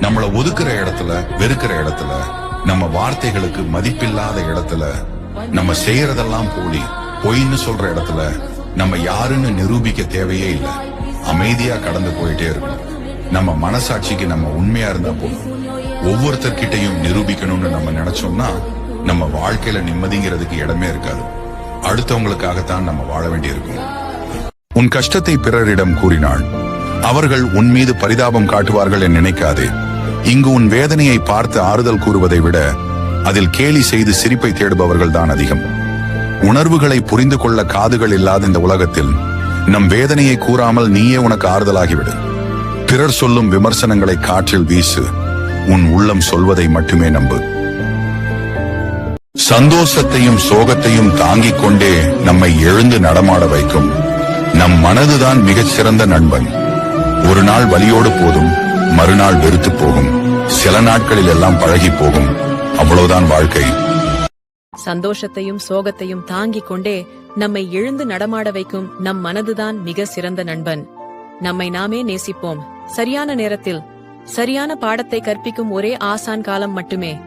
நம்மள ஒதுக்குற இடத்துல, வெறுக்கிற இடத்துல, நம்ம வார்த்தைகளுக்கு மதிப்பில்லாத இடத்துல, நம்ம செய்யறதெல்லாம் பொய்ன்னு சொல்ற இடத்துல நம்ம யாருன்னு நிரூபிக்க தேவையே இல்லை. அமைதியா கடந்து போயிட்டே இருக்கணும். நம்ம மனசாட்சிக்கு நம்ம உண்மையா இருந்தா போதும். ஒவ்வொருத்தர்கிட்டையும் நிரூபிக்கணும்னு நம்ம நினைச்சோம்னா நம்ம வாழ்க்கையில நிம்மதிங்கிறதுக்கு இடமே இருக்காது. அடுத்தவங்களுக்காகத்தான் நம்ம வாழ வேண்டியிருக்கும். உன் கஷ்டத்தை பிறரிடம் கூறினாள். அவர்கள் உன் மீது பரிதாபம் காட்டுவார்கள் என நினைக்காதே. இங்கு உன் வேதனையை பார்த்து ஆறுதல் கூறுவதை விட அதில் கேலி செய்து சிரிப்பை தேடுபவர்கள் தான் அதிகம். உணர்வுகளை புரிந்து கொள்ள காதுகள் இல்லாத இந்த உலகத்தில் நம் வேதனையை கூறாமல் நீயே உனக்கு ஆறுதலாகிவிடு. பிறர் சொல்லும் விமர்சனங்களை காற்றில் வீசு. உன் உள்ளம் சொல்வதை மட்டுமே நம்பு. சந்தோஷத்தையும் சோகத்தையும் தாங்கிக் கொண்டே நம்மை எழுந்து நடமாட வைக்கும் நம் மனதுதான் மிகச் சிறந்த நண்பன். ஒரு நாள் வலியோடு போதும், மறுநாள் வெறுத்து போகும். சில நாட்களில் எல்லாம் பழகி போகும். அவ்வளவுதான் வாழ்க்கை. சந்தோஷத்தையும் சோகத்தையும் தாங்கிக் கொண்டே நம்மை எழுந்து நடமாட வைக்கும் நம் மனதுதான் மிக சிறந்த நண்பன். நம்மை நாமே நேசிப்போம். சரியான நேரத்தில் சரியான பாடத்தை கற்பிக்கும் ஒரே ஆசான் காலம் மட்டுமே.